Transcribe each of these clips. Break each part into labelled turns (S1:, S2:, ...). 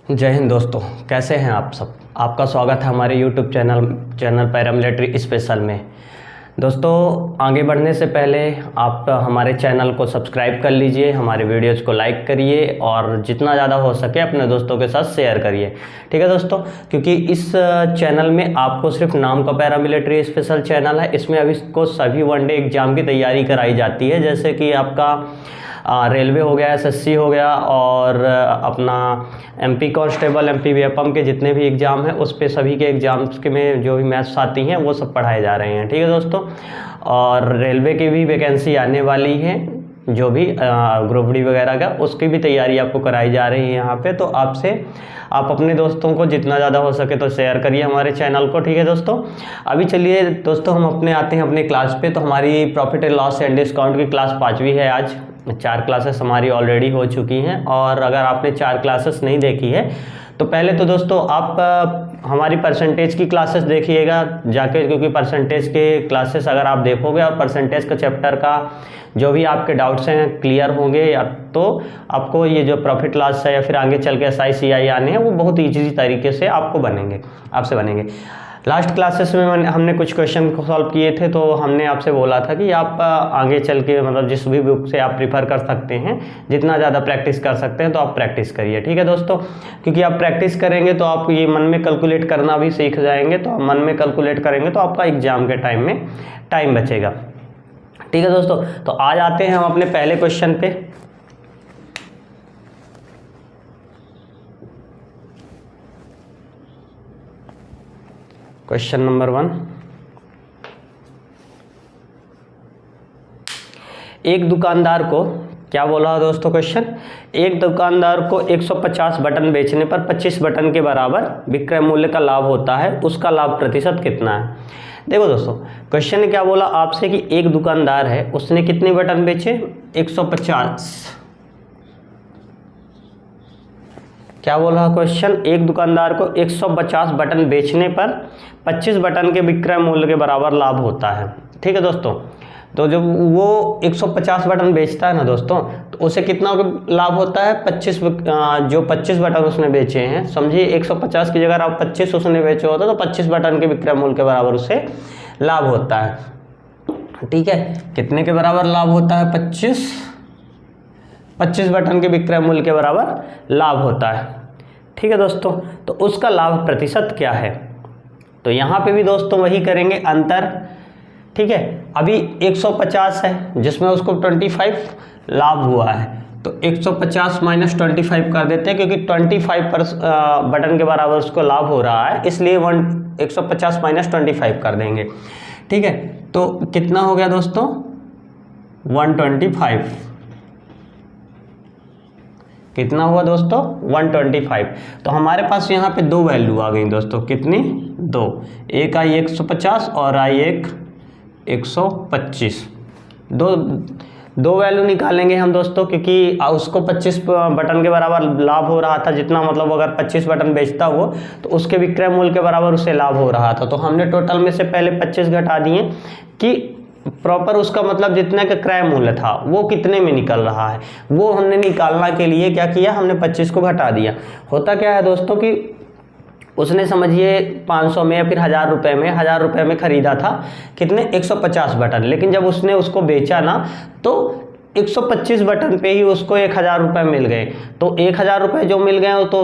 S1: जय हिंद दोस्तों, कैसे हैं आप सब। आपका स्वागत है हमारे YouTube चैनल पैरामिलिट्री स्पेशल में। दोस्तों, आगे बढ़ने से पहले आप हमारे चैनल को सब्सक्राइब कर लीजिए, हमारे वीडियोज़ को लाइक करिए और जितना ज़्यादा हो सके अपने दोस्तों के साथ शेयर करिए। ठीक है दोस्तों, क्योंकि इस चैनल में आपको सिर्फ नाम का पैरामिलिट्री स्पेशल चैनल है। इसमें अभी को सभी वनडे एग्ज़ाम की तैयारी कराई जाती है, जैसे कि आपका रेलवे हो गया, एसएससी हो गया और अपना एमपी कांस्टेबल, एमपी बीएपएम के जितने भी एग्ज़ाम हैं उस पे सभी के एग्ज़ाम्स के में जो भी मैथ्स आती हैं वो सब पढ़ाए जा रहे हैं। ठीक है दोस्तों, और रेलवे की भी वैकेंसी आने वाली है, जो भी ग्रुप डी वगैरह का, उसकी भी तैयारी आपको कराई जा रही है यहाँ पे। तो आप अपने दोस्तों को जितना ज़्यादा हो सके तो शेयर करिए हमारे चैनल को। ठीक है दोस्तों, अभी चलिए दोस्तों हम आते हैं अपने क्लास पे। तो हमारी profit and loss and discount की क्लास 5वीं है। आज 4 क्लासेस हमारी ऑलरेडी हो चुकी हैं, और अगर आपने 4 क्लासेस नहीं देखी है तो पहले तो दोस्तों आप हमारी परसेंटेज की क्लासेस देखिएगा जाके, क्योंकि परसेंटेज के क्लासेस अगर आप देखोगे और परसेंटेज का चैप्टर का जो भी आपके डाउट्स हैं क्लियर होंगे, या तो आपको ये जो प्रॉफिट लॉस है या फिर आगे चल के SI CI आने हैं वो बहुत ईजी तरीके से आपसे बनेंगे। लास्ट क्लासेस में हमने कुछ क्वेश्चन को सॉल्व किए थे, तो हमने आपसे बोला था कि आप आगे चल के मतलब जिस भी बुक से आप प्रिफर कर सकते हैं, जितना ज़्यादा प्रैक्टिस कर सकते हैं तो आप प्रैक्टिस करिए। ठीक है दोस्तों, क्योंकि आप प्रैक्टिस करेंगे तो आप ये मन में कैलकुलेट करना भी सीख जाएंगे। तो मन में कैलकुलेट करेंगे तो आपका एग्जाम के टाइम में टाइम बचेगा। ठीक है दोस्तों, तो आज आते हैं हम अपने पहले क्वेश्चन पे। क्वेश्चन नंबर 1, एक दुकानदार को क्या बोला दोस्तों क्वेश्चन, एक दुकानदार को 150 बटन बेचने पर 25 बटन के बराबर विक्रय मूल्य का लाभ होता है, उसका लाभ प्रतिशत कितना है। देखो दोस्तों, क्वेश्चन ने क्या बोला आपसे कि एक दुकानदार है, उसने कितने बटन बेचे, 150। क्या बोला क्वेश्चन, एक दुकानदार को 150 बटन बेचने पर 25 बटन के विक्रय मूल्य के बराबर लाभ होता है। ठीक है दोस्तों, तो जब वो 150 बटन बेचता है ना दोस्तों, तो उसे कितना लाभ होता है, 25 जो 25 बटन उसने बेचे हैं, समझिए 150 की जगह आप 25 उसने बेचे होते तो 25 बटन के विक्रय मूल्य के बराबर उसे लाभ होता है। ठीक है, कितने के बराबर लाभ होता है, 25 बटन के विक्रय मूल्य के बराबर लाभ होता है। ठीक है दोस्तों, तो उसका लाभ प्रतिशत क्या है, तो यहाँ पे भी दोस्तों वही करेंगे अंतर। ठीक है, अभी 150 है जिसमें उसको 25 लाभ हुआ है, तो 150 माइनस 25 कर देते हैं, क्योंकि 25 बटन के बराबर उसको लाभ हो रहा है, इसलिए 150 माइनस 25 कर देंगे। ठीक है, तो कितना हो गया दोस्तों, 125। कितना हुआ दोस्तों, 125। तो हमारे पास यहाँ पे 2 वैल्यू आ गई दोस्तों, कितनी, 2, एक आई 150 और आई एक 125। दो वैल्यू निकालेंगे हम दोस्तों, क्योंकि उसको 25 बटन के बराबर लाभ हो रहा था, जितना मतलब अगर 25 बटन बेचता हो तो उसके विक्रय मूल्य के बराबर उसे लाभ हो रहा था। तो हमने टोटल में से पहले 25 घटा दिए कि प्रॉपर उसका मतलब जितने का क्रय मूल्य था वो कितने में निकल रहा है, वो हमने निकालना के लिए क्या किया, हमने 25 को घटा दिया। होता क्या है दोस्तों कि उसने समझिए 500 में या फिर 1000 रुपये में खरीदा था, कितने, 150 बटन, लेकिन जब उसने उसको बेचा ना तो 125 बटन पे ही उसको 1000 रुपये मिल गए। तो 1000 रुपये जो मिल गए तो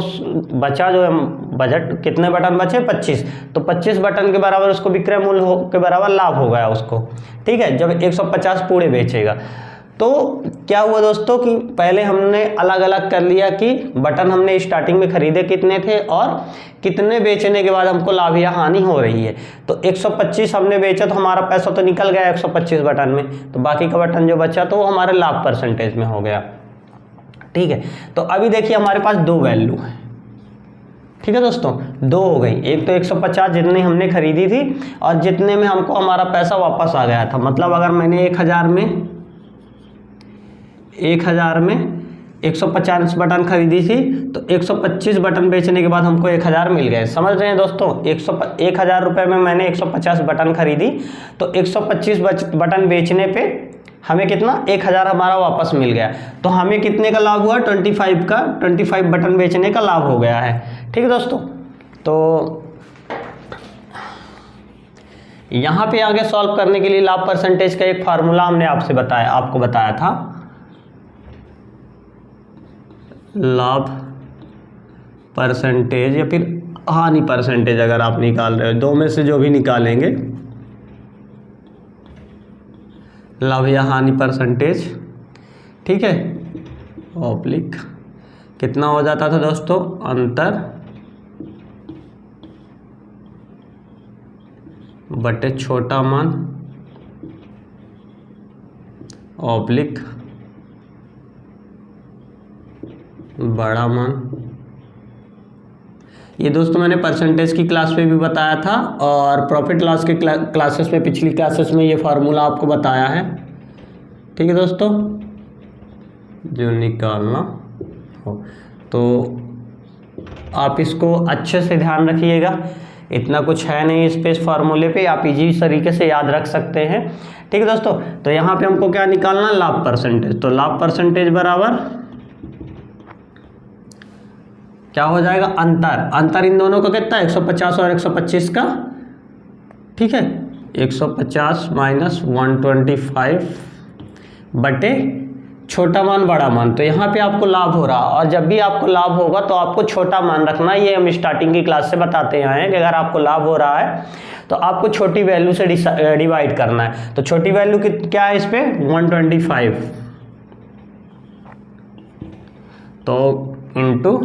S1: बचा जो है बजट, कितने बटन बचे, 25। तो 25 बटन के बराबर उसको विक्रय मूल्य के बराबर लाभ हो गया उसको। ठीक है, जब 150 पूरे बेचेगा। तो क्या हुआ दोस्तों कि पहले हमने अलग अलग कर लिया कि बटन हमने स्टार्टिंग में खरीदे कितने थे और कितने बेचने के बाद हमको लाभ या हानि हो रही है। तो 125 हमने बेचा तो हमारा पैसा तो निकल गया 125 बटन में, तो बाकी का बटन जो बचा तो वो हमारे लाभ परसेंटेज में हो गया। ठीक है, तो अभी देखिए हमारे पास 2 वैल्यू है। ठीक है दोस्तों, 2 हो गई, एक तो 150 जितनी हमने खरीदी थी और जितने में हमको हमारा पैसा वापस आ गया था। मतलब अगर मैंने 1000 में 150 बटन खरीदी थी तो 125 बटन बेचने के बाद हमको 1000 मिल गए। समझ रहे हैं दोस्तों, 1000 रुपये में मैंने 150 बटन खरीदी तो 125 बटन बेचने पे हमें कितना 1000 हमारा वापस मिल गया। तो हमें कितने का लाभ हुआ, 25 का, 25 बटन बेचने का लाभ हो गया है। ठीक है दोस्तों, तो यहाँ पे आगे सॉल्व करने के लिए लाभ परसेंटेज का एक फार्मूला हमने आपको बताया था। लाभ परसेंटेज या फिर हानि परसेंटेज अगर आप निकाल रहे हो, दो में से जो भी निकालेंगे, लाभ या हानि परसेंटेज, ठीक है, ऑब्लिक कितना हो जाता था दोस्तों, अंतर बटे छोटा मान ऑब्लिक बड़ा मान। ये दोस्तों मैंने परसेंटेज की क्लास में भी बताया था और प्रॉफिट लॉस के क्लासेस में, पिछली क्लासेस में ये फार्मूला आपको बताया है। ठीक है दोस्तों, जो निकालना हो तो आप इसको अच्छे से ध्यान रखिएगा। इतना कुछ है नहीं इस पे, इस फार्मूले पे आप इजी तरीके से याद रख सकते हैं। ठीक है दोस्तों, तो यहाँ पे हमको क्या निकालना है, लाभ परसेंटेज। तो लाभ परसेंटेज बराबर क्या हो जाएगा, अंतर इन दोनों का कितना है, 150 और 125 का। ठीक है, 150 माइनस 125 बटे छोटा मान बड़ा मान। तो यहाँ पे आपको लाभ हो रहा, और जब भी आपको लाभ होगा तो आपको छोटा मान रखना है। ये हम स्टार्टिंग की क्लास से बताते आए हैं कि अगर आपको लाभ हो रहा है तो आपको छोटी वैल्यू से डिवाइड करना है। तो छोटी वैल्यू क्या है इस पे, 125, तो इनटू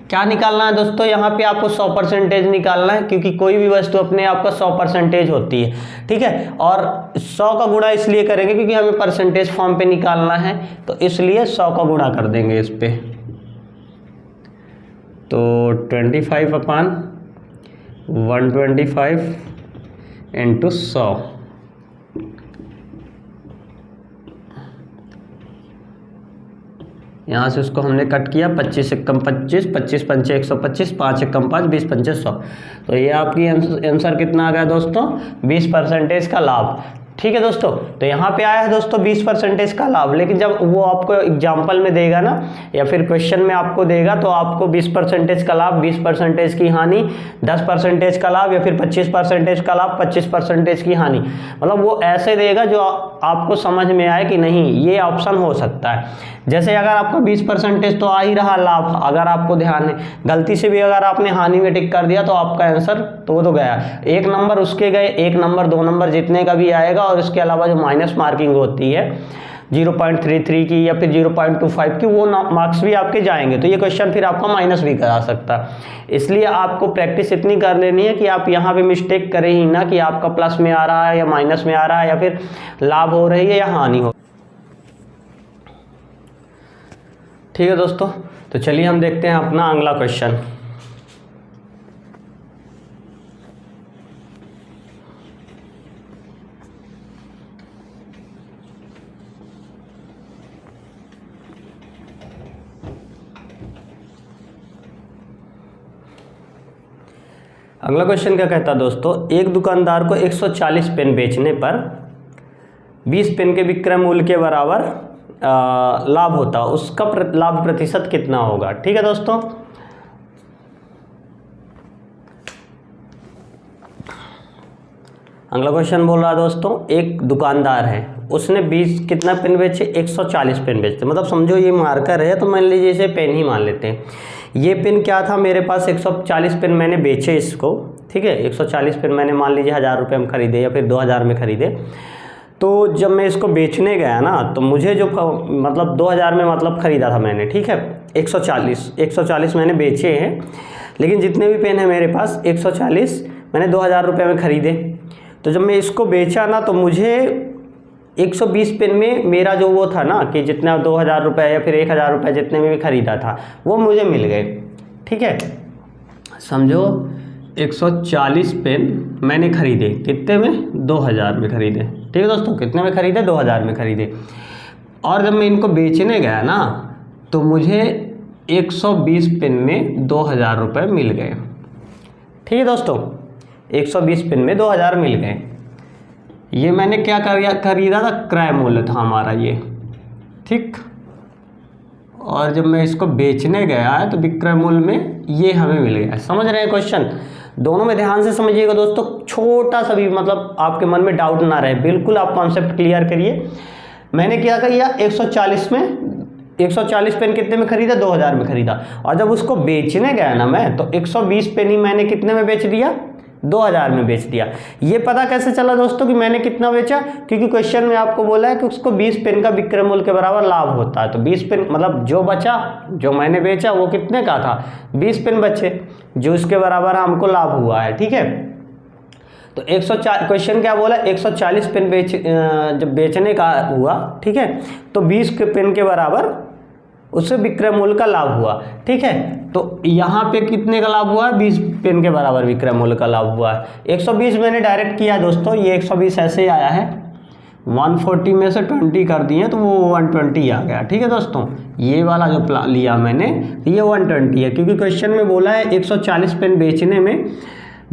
S1: क्या निकालना है दोस्तों, यहाँ पे आपको 100% निकालना है, क्योंकि कोई भी वस्तु अपने आप का 100% होती है। ठीक है, और 100 का गुणा इसलिए करेंगे क्योंकि हमें परसेंटेज फॉर्म पे निकालना है, तो इसलिए 100 का गुणा कर देंगे इस पे। तो 25/125 इंटू 100, यहाँ से उसको हमने कट किया, 25 एकम 25, 25 पंचे 125, 5 एकम 5, 20 पंचे 100। तो ये आपकी आंसर कितना आ गया दोस्तों, 20% का लाभ। ठीक है दोस्तों, तो यहाँ पे आया है दोस्तों 20% का लाभ। लेकिन जब वो आपको एग्जाम्पल में देगा ना, या फिर क्वेश्चन में आपको देगा, तो आपको 20% का लाभ, 20% की हानि, 10% का लाभ, या फिर 25% का लाभ, 25% की हानि, मतलब वो ऐसे देगा जो आपको समझ में आए कि नहीं ये ऑप्शन हो सकता है। जैसे अगर आपका 20% तो आ ही रहा लाभ, अगर आपको ध्यान है, गलती से भी अगर आपने हानि में टिक कर दिया तो आपका आंसर तो वो तो गया, 1 नंबर उसके गए, 1 नंबर 2 नंबर जितने का भी आएगा। और इसके अलावा जो माइनस मार्किंग होती है 0.33 की या फिर 0.25 की, वो मार्क्स भी आपके जाएंगे। तो ये क्वेश्चन फिर आपका माइनस भी करा सकता है। इसलिए आपको प्रैक्टिस इतनी कर लेनी है कि आप यहाँ पे मिस्टेक करें ही ना कि आपका प्लस में आ रहा है या माइनस में आ रहा है, या फिर लाभ हो रही है या हानि हो। ठीक है दोस्तों, तो चलिए हम देखते हैं अपना अगला क्वेश्चन। अगला क्वेश्चन क्या कहता है दोस्तों, एक दुकानदार को 140 पेन बेचने पर 20 पेन के विक्रय मूल्य के बराबर लाभ होता, उसका लाभ प्रतिशत कितना होगा। ठीक है दोस्तों, अगला क्वेश्चन बोल रहा है दोस्तों, एक दुकानदार है, उसने 20 कितना पेन बेचे, 140 पेन बेचते, मतलब समझो ये मार्कर है, तो मान लीजिए इसे पेन ही मान लेते हैं। ये पेन क्या था, मेरे पास 140 पेन मैंने बेचे इसको। ठीक है, 140 पेन मैंने मान लीजिए 1000 रुपये में खरीदे या फिर 2000 में खरीदे। तो जब मैं इसको बेचने गया ना, तो मुझे जो मतलब 2000 में मतलब ख़रीदा था मैंने। ठीक है, 140 मैंने बेचे हैं, लेकिन जितने भी पेन है मेरे पास 140 मैंने 2000 रुपये में ख़रीदे। तो जब मैं इसको बेचा ना, तो मुझे 120 पेन में मेरा जो वो था ना कि जितना 2000 रुपये या फिर 1000 रुपये जितने में भी ख़रीदा था वो मुझे मिल गए। ठीक है, समझो 140 पेन मैंने खरीदे, कितने में, 2000 में खरीदे। ठीक है दोस्तों, कितने में खरीदे, 2000 में खरीदे। और जब मैं इनको बेचने गया ना, तो मुझे 120 पेन में 2000 रुपये मिल गए। ठीक है दोस्तों, 120 पेन में 2000 मिल गए। ये मैंने क्या खरीदा था, क्रय मूल्य था हमारा ये, ठीक। और जब मैं इसको बेचने गया है तो विक्रय मूल्य में ये हमें मिल गया। समझ रहे हैं क्वेश्चन? दोनों में ध्यान से समझिएगा दोस्तों, छोटा सा भी मतलब आपके मन में डाउट ना रहे, बिल्कुल आप कॉन्सेप्ट क्लियर करिए। मैंने क्या किया, 140 में 140 पेन कितने में खरीदा, 2000 में खरीदा। और जब उसको बेचने गया ना मैं, तो 120 पेन ही मैंने कितने में बेच दिया, 2000 में बेच दिया। ये पता कैसे चला दोस्तों कि मैंने कितना बेचा? क्योंकि क्वेश्चन में आपको बोला है कि उसको 20 पेन का विक्रय मूल्य के बराबर लाभ होता है। तो 20 पेन मतलब जो बचा, जो मैंने बेचा वो कितने का था, 20 पेन बचे, जो इसके बराबर हमको लाभ हुआ है, ठीक है। तो 140, क्वेश्चन क्या बोला, 140 पेन जब बेचने का हुआ, ठीक है, तो 20 के पेन के बराबर उससे विक्रय मूल्य का लाभ हुआ, ठीक है। तो यहाँ पे कितने का लाभ हुआ है, 20 पेन के बराबर विक्रय मूल्य का लाभ हुआ है। 120 मैंने डायरेक्ट किया दोस्तों, ये 120 ऐसे ही आया है, 140 में से 20 कर दिए तो वो 120 आ गया, ठीक है दोस्तों। ये वाला जो लिया मैंने ये 120 है, क्योंकि क्वेश्चन में बोला है 140 पेन बेचने में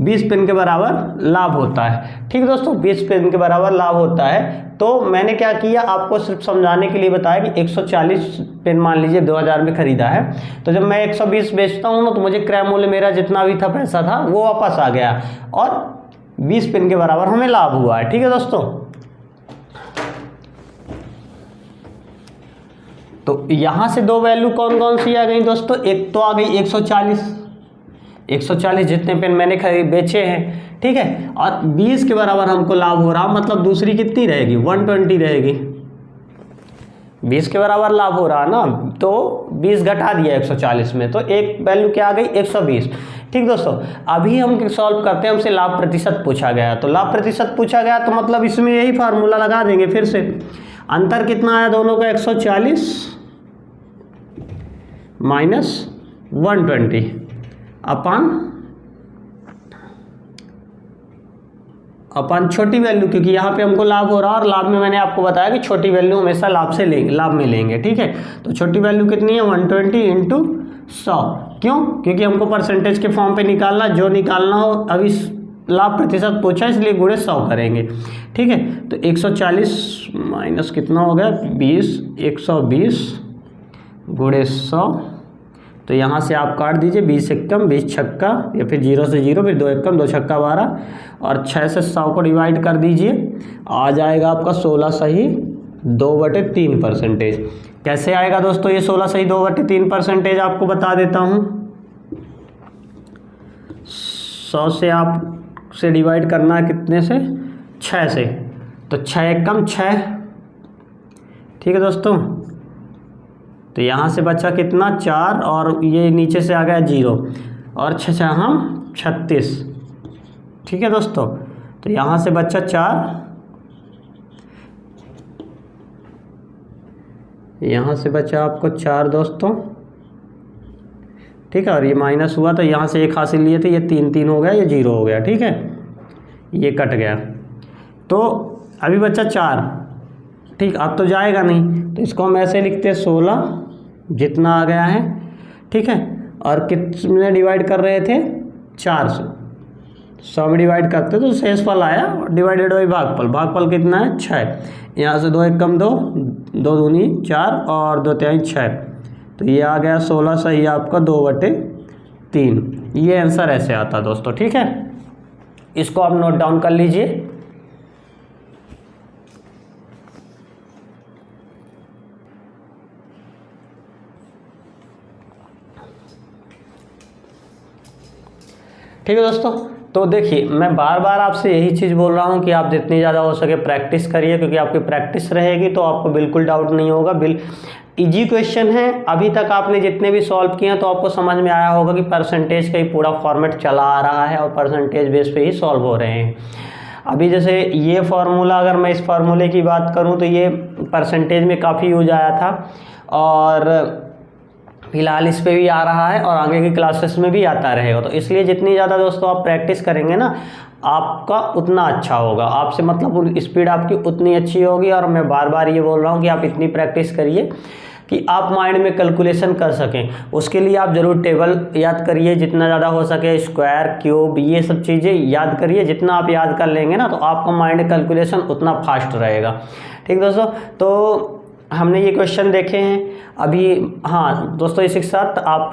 S1: 20 पेन के बराबर लाभ होता है, ठीक है दोस्तों, 20 पेन के बराबर लाभ होता है। तो मैंने क्या किया, आपको सिर्फ समझाने के लिए बताया कि 140 पेन मान लीजिए 2000 में खरीदा है, तो जब मैं 120 बेचता हूँ ना, तो मुझे क्रय मूल्य मेरा जितना भी था पैसा था वो वापस आ गया और 20 पेन के बराबर हमें लाभ हुआ है, ठीक है दोस्तों। तो यहाँ से दो वैल्यू कौन कौन सी आ गई दोस्तों, एक तो आ गई 140 जितने पेन मैंने बेचे हैं, ठीक है, और 20 के बराबर हमको लाभ हो रहा, मतलब दूसरी कितनी रहेगी, 120 रहेगी। 20 के बराबर लाभ हो रहा ना, तो 20 घटा दिया 140 में, तो एक वैल्यू क्या आ गई, 120, ठीक दोस्तों। अभी हम सॉल्व करते हैं, हमसे लाभ प्रतिशत पूछा गया, तो लाभ प्रतिशत पूछा गया तो मतलब इसमें यही फार्मूला लगा देंगे फिर से। अंतर कितना आया दोनों का, 140 माइनस 120 अपन छोटी वैल्यू, क्योंकि यहाँ पे हमको लाभ हो रहा है और लाभ में मैंने आपको बताया कि छोटी वैल्यू हमेशा लाभ में लेंगे, ठीक है। तो छोटी वैल्यू कितनी है, 120 इंटू 100, क्यों, क्योंकि हमको परसेंटेज के फॉर्म पे निकालना, जो निकालना हो, अभी लाभ प्रतिशत पूछा इसलिए गुणे 100 करेंगे, ठीक है। तो 140 माइनस कितना हो गया 20, 120 गुणे 100, तो यहाँ से आप काट दीजिए, 20 एकम 20 छक्का, या फिर 0 से 0, फिर 2 एकम 2 छक्का 12, और 6 से 100 को डिवाइड कर दीजिए, आ जाएगा आपका 16 सही 2/3%। कैसे आएगा दोस्तों ये 16 सही 2/3%, आपको बता देता हूँ। 100 से आप से डिवाइड करना है कितने से, 6 से, तो 6 एकम 6, ठीक है दोस्तों। तो यहाँ से बचा कितना 4, और ये नीचे से आ गया 0, और 6 हम 36, ठीक है दोस्तों। तो यहाँ से बचा 4, यहाँ से बचा आपको 4 दोस्तों, ठीक है, और ये माइनस हुआ तो यहाँ से 1 हासिल लिए थे, ये 3 हो गया, ये 0 हो गया, ठीक है, ये कट गया। तो अभी बचा 4, ठीक, अब तो जाएगा नहीं, तो इसको हम ऐसे लिखते हैं 16 जितना आ गया है, ठीक है, और कितने डिवाइड कर रहे थे 4 से, 100 में डिवाइड करते तो शेष फल आया, डिवाइडेड बाई भागफल कितना है 6, यहाँ से 2 एकम 2, 2 दूनी 4 और 2 तिहाई 6, तो ये आ गया 16 सही आपका 2/3। ये आंसर ऐसे आता दोस्तों, ठीक है, इसको आप नोट डाउन कर लीजिए। ठीक है दोस्तों, तो देखिए मैं बार बार आपसे यही चीज़ बोल रहा हूँ कि आप जितनी ज़्यादा हो सके प्रैक्टिस करिए, क्योंकि आपकी प्रैक्टिस रहेगी तो आपको बिल्कुल डाउट नहीं होगा। इजी क्वेश्चन है, अभी तक आपने जितने भी सॉल्व किए हैं तो आपको समझ में आया होगा कि परसेंटेज का ही पूरा फॉर्मेट चला आ रहा है और परसेंटेज बेस पे ही सॉल्व हो रहे हैं। अभी जैसे ये फार्मूला, अगर मैं इस फार्मूले की बात करूँ तो ये परसेंटेज में काफ़ी यूज आया था, और फिलहाल इस पे भी आ रहा है और आगे की क्लासेस में भी आता रहेगा। तो इसलिए जितनी ज़्यादा दोस्तों आप प्रैक्टिस करेंगे ना, आपका उतना अच्छा होगा, आपसे मतलब स्पीड आपकी उतनी अच्छी होगी। और मैं बार बार ये बोल रहा हूँ कि आप इतनी प्रैक्टिस करिए कि आप माइंड में कैलकुलेशन कर सकें। उसके लिए आप ज़रूर टेबल याद करिए जितना ज़्यादा हो सके, स्क्वायर, क्यूब, ये सब चीज़ें याद करिए। जितना आप याद कर लेंगे ना तो आपका माइंड कैलकुलेशन उतना फास्ट रहेगा। ठीक दोस्तों, तो हमने ये क्वेश्चन देखे हैं अभी। हाँ दोस्तों, इसी के साथ आप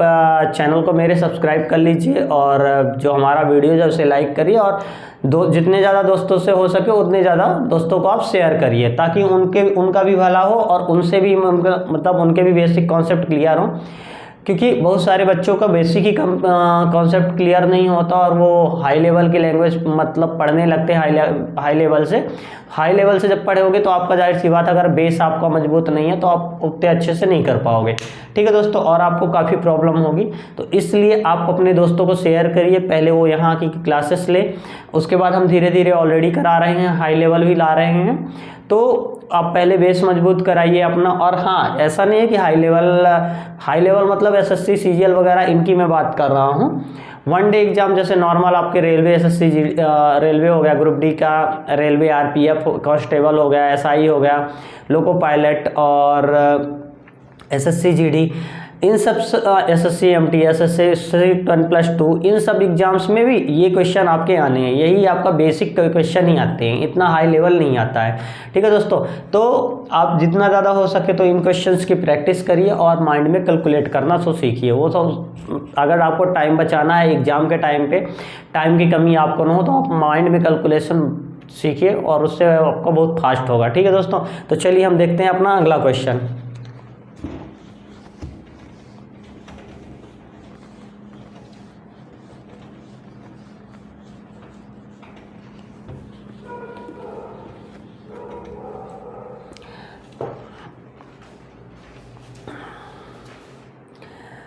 S1: चैनल को मेरे सब्सक्राइब कर लीजिए और जो हमारा वीडियो है उसे लाइक करिए और जितने ज़्यादा दोस्तों से हो सके उतने ज़्यादा दोस्तों को आप शेयर करिए, ताकि उनका भी भला हो और उनसे भी उनके भी बेसिक कॉन्सेप्ट क्लियर हो। क्योंकि बहुत सारे बच्चों का बेसिक ही कॉन्सेप्ट क्लियर नहीं होता और वो हाई लेवल की लैंग्वेज पढ़ने लगते हैं हाई लेवल से जब पढ़ोगे तो आपका जाहिर सी बात, अगर बेस आपका मजबूत नहीं है तो आप उतने अच्छे से नहीं कर पाओगे। ठीक है दोस्तों, और आपको काफ़ी प्रॉब्लम होगी। तो इसलिए आप अपने दोस्तों को शेयर करिए, पहले वो यहाँ की क्लासेस ले, उसके बाद हम धीरे धीरे ऑलरेडी करा रहे हैं, हाई लेवल भी ला रहे हैं। तो आप पहले बेस मजबूत कराइए अपना। और हाँ, ऐसा नहीं है कि हाई लेवल मतलब एसएससी सीजीएल वगैरह इनकी मैं बात कर रहा हूँ। वन डे एग्जाम जैसे नॉर्मल आपके रेलवे एसएससी रेलवे हो गया, ग्रुप डी का रेलवे, आरपीएफ कांस्टेबल हो गया, एसआई हो गया, लोको पायलट और एसएससी जीडी, इन सब एसएससी एमटी, एसएससी 10+2, इन सब एग्जाम्स में भी ये क्वेश्चन आपके आने हैं। यही आपका बेसिक क्वेश्चन ही आते हैं, इतना हाई लेवल नहीं आता है। ठीक है दोस्तों, तो आप जितना ज़्यादा हो सके तो इन क्वेश्चंस की प्रैक्टिस करिए और माइंड में कैलकुलेट करना तो सीखिए। वो सब अगर आपको टाइम बचाना है एग्जाम के टाइम पे, टाइम की कमी आपको ना हो, तो आप माइंड में कैलकुलेशन सीखिए और उससे आपको बहुत फास्ट होगा। ठीक है दोस्तों, तो चलिए हम देखते हैं अपना अगला क्वेश्चन।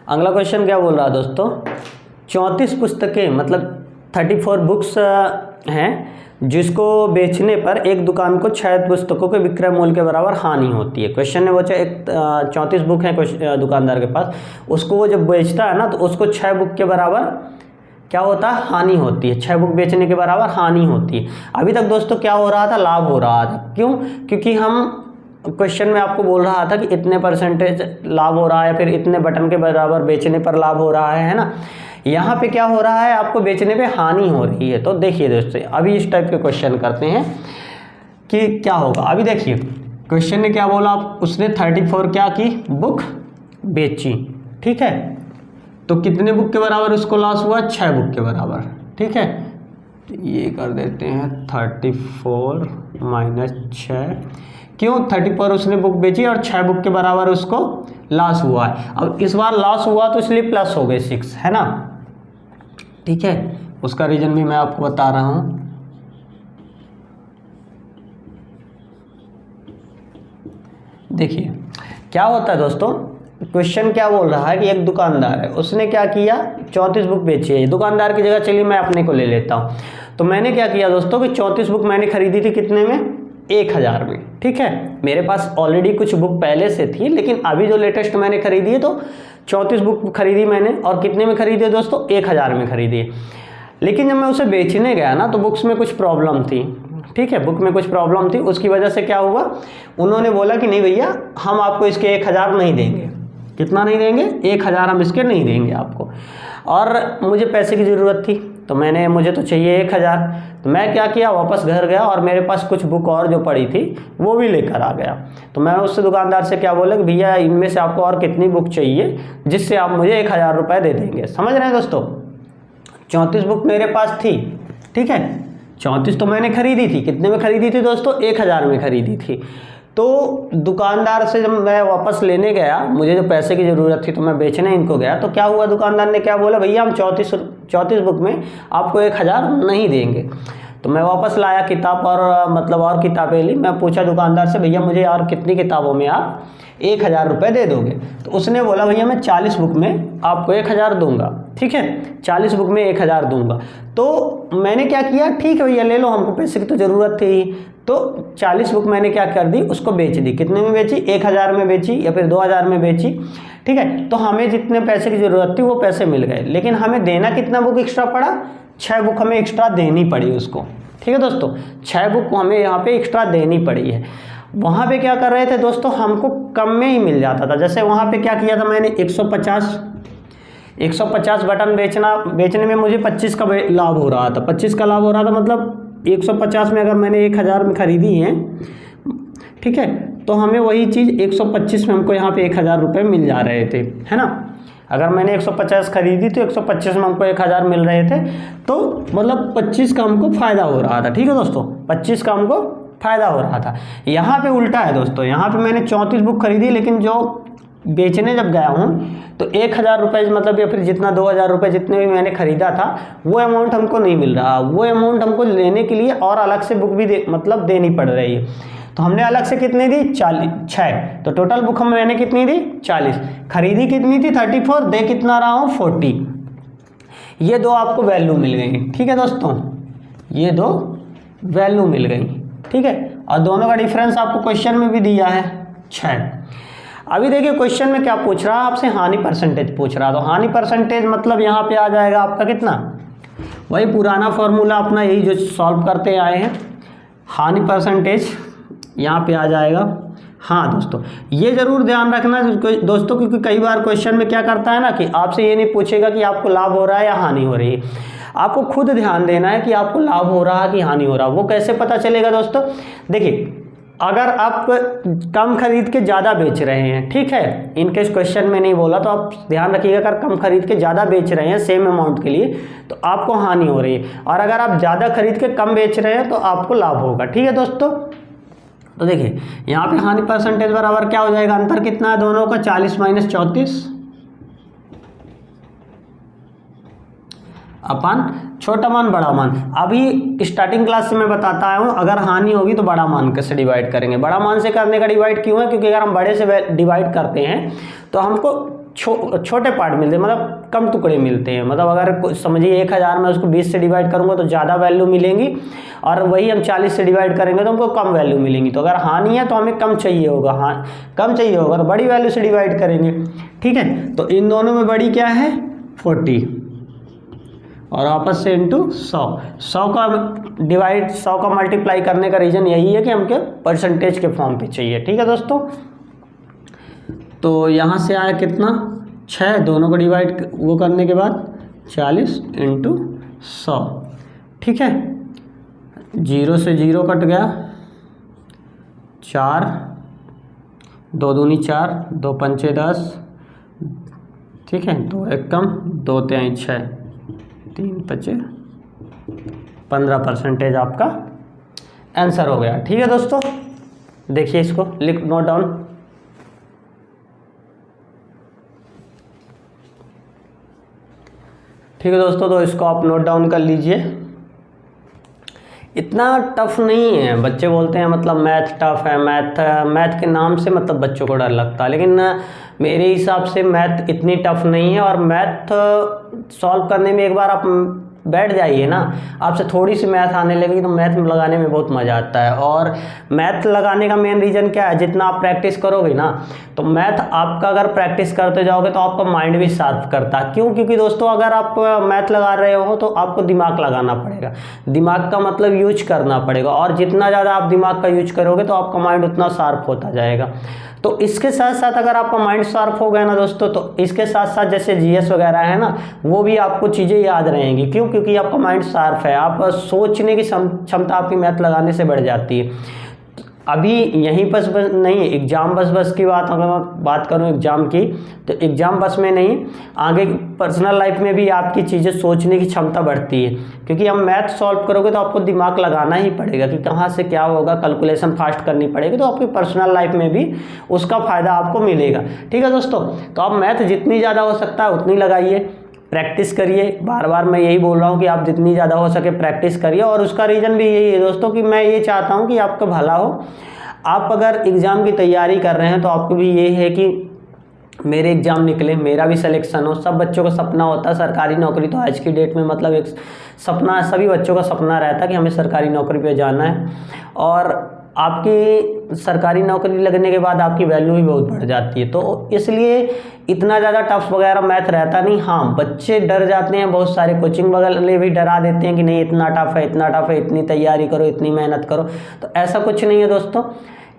S1: अगला क्वेश्चन क्या बोल रहा है दोस्तों, 34 पुस्तकें मतलब 34 बुक्स हैं जिसको बेचने पर एक दुकान को 6 पुस्तकों के विक्रय मूल्य के बराबर हानि होती है। क्वेश्चन ने पूछा एक 34 बुक है दुकानदार के पास, उसको वो जब बेचता है ना तो उसको 6 बुक के बराबर क्या होता है, हानि होती है। 6 बुक बेचने के बराबर हानि होती है। अभी तक दोस्तों क्या हो रहा था, लाभ हो रहा था। क्यों? क्योंकि हम क्वेश्चन में आपको बोल रहा था कि इतने परसेंटेज लाभ हो रहा है, फिर इतने बटन के बराबर बेचने पर लाभ हो रहा है ना। यहाँ पे क्या हो रहा है, आपको बेचने पे हानि हो रही है। तो देखिए दोस्तों, अभी इस टाइप के क्वेश्चन करते हैं कि क्या होगा। अभी देखिए क्वेश्चन ने क्या बोला, उसने 34 क्या की बुक बेची। ठीक है, तो कितने बुक के बराबर उसको लॉस हुआ, 6 बुक के बराबर। ठीक है, ये कर देते हैं 34 - 6। क्यों? 34 उसने बुक बेची और 6 बुक के बराबर उसको लॉस हुआ है। अब इस बार लॉस हुआ तो इसलिए प्लस हो गए 6, है ना। ठीक है, उसका रीजन भी मैं आपको बता रहा हूं। देखिए क्या होता है दोस्तों, क्वेश्चन क्या बोल रहा है कि एक दुकानदार है, उसने क्या किया, 34 बुक बेची है। दुकानदार की जगह चलिए मैं अपने को ले लेता हूँ। तो मैंने क्या किया दोस्तों कि 34 बुक मैंने खरीदी थी कितने में, 1000 में। ठीक है, मेरे पास ऑलरेडी कुछ बुक पहले से थी, लेकिन अभी जो लेटेस्ट मैंने खरीदी है तो 34 बुक खरीदी मैंने। और कितने में खरीदी है दोस्तों, 1000 में खरीदी है। लेकिन जब मैं उसे बेचने गया ना तो बुक्स में कुछ प्रॉब्लम थी। ठीक है, बुक में कुछ प्रॉब्लम थी, उसकी वजह से क्या हुआ, उन्होंने बोला कि नहीं भैया हम आपको इसके 1000 नहीं देंगे। कितना नहीं देंगे, 1000 हम इसके नहीं देंगे आपको। और मुझे पैसे की ज़रूरत थी तो मुझे तो चाहिए 1000। तो मैं क्या किया, वापस घर गया और मेरे पास कुछ बुक और जो पड़ी थी वो भी लेकर आ गया। तो मैं उससे दुकानदार से क्या बोला कि भैया इनमें से आपको और कितनी बुक चाहिए जिससे आप मुझे 1000 रुपये दे देंगे। समझ रहे हैं दोस्तों, 34 बुक मेरे पास थी। ठीक है, 34 तो मैंने खरीदी थी। कितने में खरीदी थी दोस्तों, 1000 में खरीदी थी। तो दुकानदार से जब मैं वापस लेने गया, मुझे जो पैसे की ज़रूरत थी तो मैं बेचने इनको गया, तो क्या हुआ, दुकानदार ने क्या बोला, भैया हम 34 बुक में आपको 1000 नहीं देंगे। तो मैं वापस लाया किताब और और किताबें ली। मैं पूछा दुकानदार से, भैया मुझे और कितनी किताबों में आप 1000 रुपये दे दोगे। तो उसने बोला भैया मैं 40 बुक में आपको 1000 दूंगा। ठीक है, 40 बुक में 1000 दूंगा। तो मैंने क्या किया, ठीक है भैया ले लो, हमको पैसे की तो ज़रूरत थी। तो 40 बुक मैंने क्या कर दी, उसको बेच दी। कितने में बेची, 1000 में बेची या फिर 2000 में बेची। ठीक है, तो हमें जितने पैसे की ज़रूरत थी वो पैसे मिल गए, लेकिन हमें देना कितना बुक एक्स्ट्रा पड़ा, 6 बुक हमें एक्स्ट्रा देनी पड़ी उसको। ठीक है दोस्तों, 6 बुक हमें यहाँ पे एक्स्ट्रा देनी पड़ी है। वहाँ पे क्या कर रहे थे दोस्तों, हमको कम में ही मिल जाता था। जैसे वहाँ पे क्या किया था मैंने, 150 बटन बेचने में मुझे 25 का लाभ हो रहा था, 25 का लाभ हो रहा था, मतलब 150 में अगर मैंने 1000 में खरीदी है, ठीक है, तो हमें वही चीज़ 125 में हमको यहाँ पे 1000 रुपये मिल जा रहे थे, है ना। अगर मैंने 150 खरीदी तो 125 में हमको 1000 मिल रहे थे, तो मतलब 25 का हमको फ़ायदा हो रहा था। ठीक है दोस्तों, 25 का हमको फ़ायदा हो रहा था। यहाँ पे उल्टा है दोस्तों, यहाँ पे मैंने 34 बुक खरीदी, लेकिन जो बेचने जब गया हूँ तो 1000 रुपये मतलब, या फिर जितना 2000 रुपये जितने भी मैंने खरीदा था, वो अमाउंट हमको नहीं मिल रहा। वो अमाउंट हमको लेने के लिए और अलग से बुक भी देनी पड़ रही है। तो हमने अलग से कितनी दी, 6, तो टोटल बुक मैंने कितनी दी, 40, खरीदी कितनी थी 34, दे कितना रहा हूँ 40। ये दो आपको वैल्यू मिल गई। ठीक है दोस्तों, ये दो वैल्यू मिल गई। ठीक है, और दोनों का डिफरेंस आपको क्वेश्चन में भी दिया है 6। अभी देखिए क्वेश्चन में क्या पूछ रहा है आपसे, हानि परसेंटेज पूछ रहा है। तो हानि परसेंटेज मतलब यहाँ पे आ जाएगा आपका कितना, वही पुराना फॉर्मूला अपना, यही जो सॉल्व करते आए हैं, हानि परसेंटेज यहाँ पे आ जाएगा। हाँ दोस्तों, ये ज़रूर ध्यान रखना दोस्तों, क्योंकि कई बार क्वेश्चन में क्या करता है ना कि आपसे ये नहीं पूछेगा कि आपको लाभ हो रहा है या हानि हो रही है। आपको खुद ध्यान देना है कि आपको लाभ हो रहा है कि हानि हो रहा है। वो कैसे पता चलेगा दोस्तों, देखिए अगर आप कम खरीद के ज़्यादा बेच रहे हैं, ठीक है, इनकेस क्वेश्चन में नहीं बोला तो आप ध्यान रखिएगा, अगर कम खरीद के ज़्यादा बेच रहे हैं सेम अमाउंट के लिए तो आपको हानि हो रही है, और अगर आप ज़्यादा खरीद के कम बेच रहे हैं तो आपको लाभ होगा। ठीक है दोस्तों, तो देखिए यहाँ पे हानि परसेंटेज बराबर क्या हो जाएगा, अंतर कितना है दोनों का, 40 - 34 अपन छोटा मान बड़ा मान। अभी स्टार्टिंग क्लास से मैं बताता आया हूँ, अगर हानि होगी तो बड़ा मान कैसे डिवाइड करेंगे। बड़ा मान से करने का डिवाइड क्यों है, क्योंकि अगर हम बड़े से डिवाइड करते हैं तो हमको छोटे पार्ट मिलते हैं, मतलब कम टुकड़े मिलते हैं। मतलब अगर समझिए 1000 में उसको 20 से डिवाइड करूँगा तो ज़्यादा वैल्यू मिलेंगी, और वही हम 40 से डिवाइड करेंगे तो हमको कम वैल्यू मिलेंगी। तो अगर हानि है तो हमें कम चाहिए होगा, हाँ कम चाहिए होगा तो बड़ी वैल्यू से डिवाइड करेंगे। ठीक है, तो इन दोनों में बड़ी क्या है 40, और आपस से इंटू 100 का डिवाइड 100 का मल्टीप्लाई करने का रीज़न यही है कि हमके परसेंटेज के फॉर्म पे चाहिए। ठीक है दोस्तों, तो यहाँ से आया कितना 6, दोनों को डिवाइड वो करने के बाद 40 × 100। ठीक है, 0 से 0 कट गया, 4, 2 दूनी 4, 2 पंचे 10, ठीक है, 2 एक कम, 2 तिहाई 6, 3 पचे 15% आपका आंसर हो गया। ठीक है दोस्तों, देखिए इसको लिख नोट डाउन। ठीक है दोस्तों, तो इसको आप नोट डाउन कर लीजिए। इतना टफ नहीं है, बच्चे बोलते हैं मतलब मैथ टफ है, मैथ के नाम से मतलब बच्चों को डर लगता है, लेकिन मेरे हिसाब से मैथ इतनी टफ नहीं है। और मैथ सॉल्व करने में एक बार आप बैठ जाइए ना, आपसे थोड़ी सी मैथ आने लगेगी तो मैथ लगाने में बहुत मज़ा आता है। और मैथ लगाने का मेन रीज़न क्या है, जितना आप प्रैक्टिस करोगे ना, तो मैथ आपका अगर प्रैक्टिस करते जाओगे तो आपका माइंड भी शार्प करता है। क्यों, क्योंकि दोस्तों अगर आप मैथ लगा रहे हो तो आपको दिमाग लगाना पड़ेगा, दिमाग का मतलब यूज करना पड़ेगा, और जितना ज़्यादा आप दिमाग का यूज करोगे तो आपका माइंड उतना शार्प होता जाएगा। तो इसके साथ साथ अगर आपका माइंड शार्प हो गया ना दोस्तों, तो इसके साथ साथ जैसे जीएस वगैरह है ना, वो भी आपको चीज़ें याद रहेंगी। क्यों, क्योंकि आपका माइंड शार्प है, आप सोचने की क्षमता आपकी मैथ लगाने से बढ़ जाती है। अभी यहीं बस नहीं, एग्ज़ाम बस की बात अगर मैं बात करूं एग्ज़ाम की, तो एग्ज़ाम बस में नहीं, आगे पर्सनल लाइफ में भी आपकी चीज़ें सोचने की क्षमता बढ़ती है। क्योंकि हम मैथ सॉल्व करोगे तो आपको दिमाग लगाना ही पड़ेगा कि कहाँ से क्या होगा, कैलकुलेशन फास्ट करनी पड़ेगी, तो आपकी पर्सनल लाइफ में भी उसका फ़ायदा आपको मिलेगा। ठीक है दोस्तों, तो आप मैथ जितनी ज़्यादा हो सकता है उतनी लगाइए, प्रैक्टिस करिए। बार बार मैं यही बोल रहा हूँ कि आप जितनी ज़्यादा हो सके प्रैक्टिस करिए, और उसका रीज़न भी यही है दोस्तों कि मैं ये चाहता हूँ कि आपका भला हो। आप अगर एग्ज़ाम की तैयारी कर रहे हैं तो आपको भी ये है कि मेरे एग्ज़ाम निकले, मेरा भी सिलेक्शन हो। सब बच्चों का सपना होता है सरकारी नौकरी, तो आज की डेट में मतलब एक सपना, सभी बच्चों का सपना रहता है कि हमें सरकारी नौकरी पे जाना है। और आपकी सरकारी नौकरी लगने के बाद आपकी वैल्यू भी बहुत बढ़ जाती है। तो इसलिए इतना ज़्यादा टफ वगैरह मैथ रहता नहीं। हाँ, बच्चे डर जाते हैं, बहुत सारे कोचिंग वगैरह भी डरा देते हैं कि नहीं इतना टफ है, इतना टफ है, इतनी तैयारी करो, इतनी मेहनत करो। तो ऐसा कुछ नहीं है दोस्तों,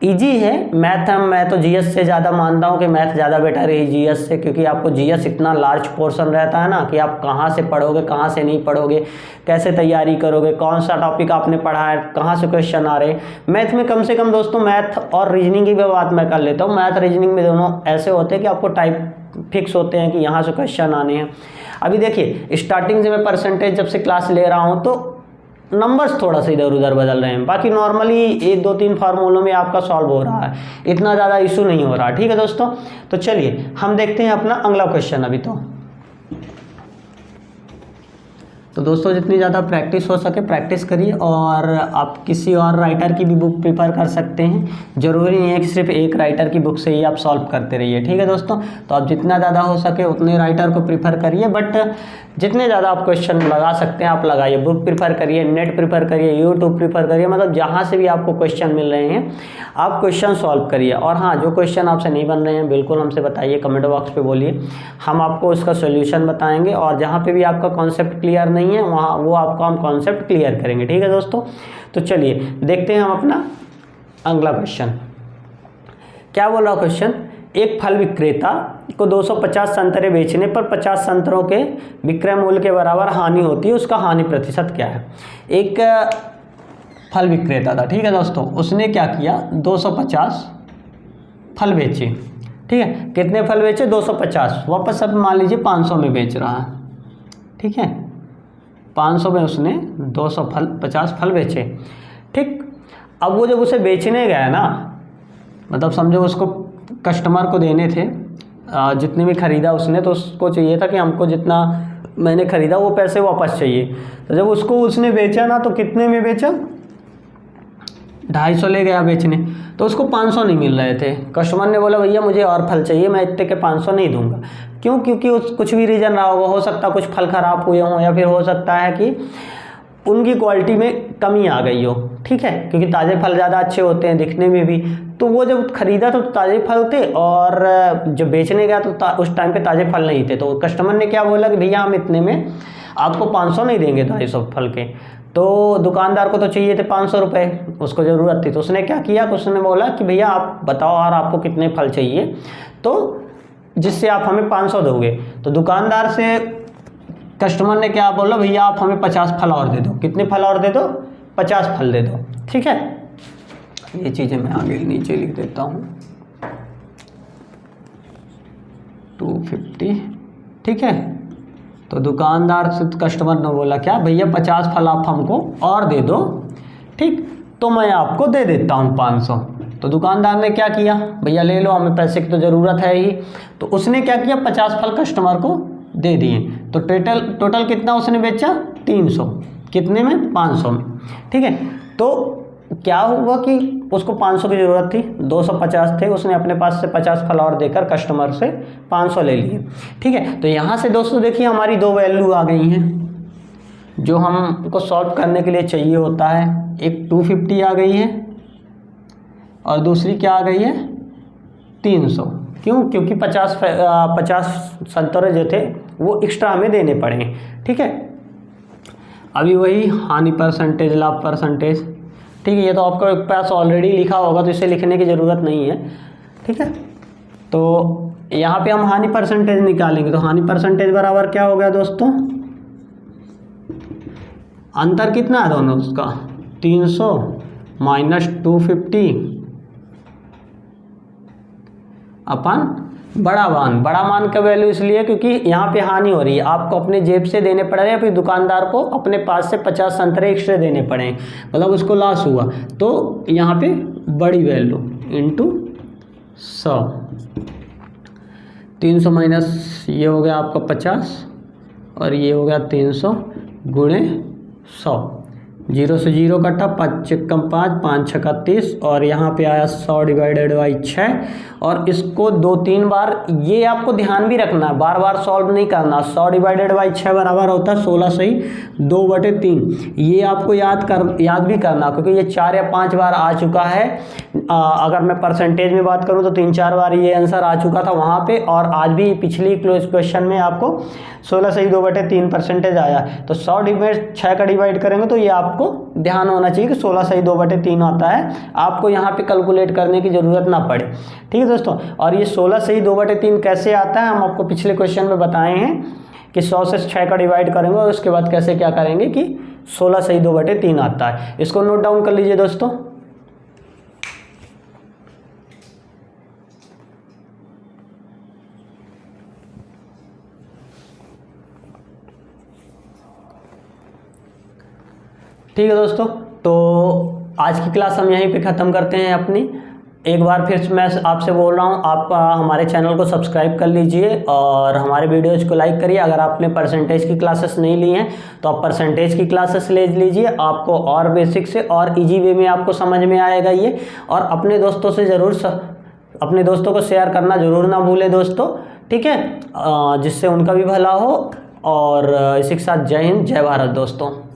S1: इजी है मैथ। मैं तो जीएस से ज़्यादा मानता हूँ कि मैथ ज़्यादा बेटर है जीएस से, क्योंकि आपको जीएस इतना लार्ज पोर्शन रहता है ना कि आप कहाँ से पढ़ोगे, कहाँ से नहीं पढ़ोगे, कैसे तैयारी करोगे, कौन सा टॉपिक आपने पढ़ा है, कहाँ से क्वेश्चन आ रहे हैं। मैथ में कम से कम दोस्तों, मैथ और रीजनिंग की भी बात मैं कर लेता हूँ, मैथ रीजनिंग में दोनों ऐसे होते हैं कि आपको टाइप फिक्स होते हैं कि यहाँ से क्वेश्चन आने हैं। अभी देखिए स्टार्टिंग से मैं परसेंटेज जब से क्लास ले रहा हूँ तो नंबर्स थोड़ा सा इधर उधर बदल रहे हैं, बाकी नॉर्मली 1 2 3 फार्मूलों में आपका सॉल्व हो रहा है, इतना ज़्यादा इशू नहीं हो रहा। ठीक है दोस्तों, तो चलिए हम देखते हैं अपना अगला क्वेश्चन। अभी तो दोस्तों जितनी ज़्यादा प्रैक्टिस हो सके प्रैक्टिस करिए, और आप किसी और राइटर की भी बुक प्रिफर कर सकते हैं, ज़रूरी नहीं है कि सिर्फ एक राइटर की बुक से ही आप सॉल्व करते रहिए। ठीक है दोस्तों, तो आप जितना ज़्यादा हो सके उतने राइटर को प्रिफर करिए, बट जितने ज़्यादा आप क्वेश्चन लगा सकते हैं आप लगाइए। बुक प्रिफर करिए, नेट प्रिफर करिए, यूट्यूब प्रिफर करिए, मतलब जहाँ से भी आपको क्वेश्चन मिल रहे हैं आप क्वेश्चन सॉल्व करिए। और हाँ, जो क्वेश्चन आपसे नहीं बन रहे हैं बिल्कुल हमसे बताइए, कमेंट बॉक्स पे बोलिए, हम आपको उसका सोल्यूशन बताएंगे। और जहाँ पे भी आपका कॉन्सेप्ट क्लियर नहीं है वहाँ वो आपको हम कॉन्सेप्ट क्लियर करेंगे। ठीक है दोस्तों, तो चलिए देखते हैं हम अपना अगला क्वेश्चन। क्या बोल रहा क्वेश्चन, एक फल विक्रेता को 250 संतरे बेचने पर 50 संतरों के विक्रय मूल्य के बराबर हानि होती है, उसका हानि प्रतिशत क्या है। एक फल विक्रेता था, ठीक है दोस्तों, उसने क्या किया 250 फल बेचे। ठीक है, कितने फल बेचे 250, वापस अब मान लीजिए 500 में बेच रहा है। ठीक है, 500 में उसने 250 फल बेचे। ठीक, अब वो जब उसे बेचने गया ना, मतलब समझो उसको कस्टमर को देने थे, जितने भी ख़रीदा उसने, तो उसको चाहिए था कि हमको जितना मैंने ख़रीदा वो पैसे वापस चाहिए। तो जब उसको उसने बेचा ना, तो कितने में बेचा 250 ले गया बेचने, तो उसको 500 नहीं मिल रहे थे। कस्टमर ने बोला भैया मुझे और फल चाहिए, मैं इतने के 500 नहीं दूंगा। क्यों? क्योंकि कुछ भी रीज़न रहा होगा, हो सकता है कुछ फल ख़राब हुए हों, या फिर हो सकता है कि उनकी क्वालिटी में कमी आ गई हो। ठीक है, क्योंकि ताज़े फल ज़्यादा अच्छे होते हैं दिखने में भी, तो वो जब ख़रीदा तो ताज़े फल थे, और जब बेचने गया तो उस टाइम पे ताज़े फल नहीं थे। तो कस्टमर ने क्या बोला कि भैया हम इतने में आपको 500 नहीं देंगे 250 फल के। तो दुकानदार को तो चाहिए थे 500 रुपये, उसको ज़रूरत थी। तो उसने क्या किया, उसने बोला कि भैया आप बताओ और आपको कितने फल चाहिए, तो जिससे आप हमें 500 दोगे। तो दुकानदार से कस्टमर ने क्या बोला, भैया आप हमें 50 फल और दे दो। कितने फल और दे दो? 50 फल दे दो। ठीक है, ये चीज़ें मैं आगे नीचे लिख देता हूँ, 250। ठीक है, तो दुकानदार से कस्टमर ने बोला क्या, भैया 50 फल आप हमको और दे दो। ठीक, तो मैं आपको दे देता हूँ 500। तो दुकानदार ने क्या किया, भैया ले लो, हमें पैसे की तो ज़रूरत है ही। तो उसने क्या किया, 50 फल कस्टमर को दे दिए। तो टोटल कितना उसने बेचा, 300। कितने में? 500 में। ठीक है, तो क्या हुआ कि उसको 500 की ज़रूरत थी, 250 थे, उसने अपने पास से 50 फल और देकर कस्टमर से 500 ले लिए। ठीक है, तो यहाँ से दोस्तों देखिए हमारी दो वैल्यू आ गई हैं जो हमको सॉल्व करने के लिए चाहिए होता है। एक 250 आ गई है और दूसरी क्या आ गई है, 300। क्यों? क्योंकि 50 संतरे जो थे वो एक्स्ट्रा हमें देने पड़े। ठीक है, अभी वही हानि परसेंटेज, लाभ परसेंटेज। ठीक है, ये तो आपके पास ऑलरेडी लिखा होगा, तो इसे लिखने की ज़रूरत नहीं है। ठीक है, तो यहाँ पे हम हानि परसेंटेज निकालेंगे। तो हानि परसेंटेज बराबर क्या हो गया दोस्तों, अंतर कितना है दोनों उसका, 300 माइनस 250 अपन बड़ा मान का वैल्यू इसलिए क्योंकि यहाँ पे हानि हो रही है, आपको अपने जेब से देने पड़ रहे हैं, फिर दुकानदार को अपने पास से 50 संतरे एक्स्ट्रा देने पड़े, मतलब उसको लॉस हुआ। तो यहाँ पे बड़ी वैल्यू इंटू 100, 300 माइनस ये हो गया आपका 50 और ये हो गया 300 गुणे 100। 0 से 0 कटा, 5 चक्कम 5, 5 छक्का 30, और यहाँ पे आया 100 डिवाइडेड बाई 6। और इसको 2-3 बार, ये आपको ध्यान भी रखना है, बार बार सॉल्व नहीं करना। 100 डिवाइडेड बाई 6 बराबर होता है 16 सही 2/3। ये आपको याद भी करना, क्योंकि ये 4 या 5 बार आ चुका है। अगर मैं परसेंटेज में बात करूँ तो 3-4 बार ये आंसर आ चुका था वहाँ पे, और आज भी पिछली क्वेश्चन में आपको 16 सही 2/3 परसेंटेज आया। तो 100 डिवाइड 6 का डिवाइड करेंगे तो ये आपको ध्यान होना चाहिए कि 16 सही 2/3 आता है, आपको यहाँ पे कैलकुलेट करने की ज़रूरत ना पड़े। ठीक है दोस्तों, और ये 16 सही 2/3 कैसे आता है, हम आपको पिछले क्वेश्चन में बताए हैं कि 100 से 6 का डिवाइड करेंगे और उसके बाद कैसे क्या करेंगे कि 16 सही 2/3 आता है। इसको नोट डाउन कर लीजिए दोस्तों। ठीक है दोस्तों, तो आज की क्लास हम यहीं पे ख़त्म करते हैं अपनी। एक बार फिर मैं आपसे बोल रहा हूँ, आप हमारे चैनल को सब्सक्राइब कर लीजिए और हमारे वीडियोज़ को लाइक करिए। अगर आपने परसेंटेज की क्लासेस नहीं ली हैं तो आप परसेंटेज की क्लासेस ले लीजिए, आपको और बेसिक से और इजी वे में आपको समझ में आएगा ये। और अपने दोस्तों से ज़रूर अपने दोस्तों को शेयर करना ज़रूर ना भूलें दोस्तों, ठीक है, जिससे उनका भी भला हो। और इसी के साथ जय हिंद, जय भारत दोस्तों।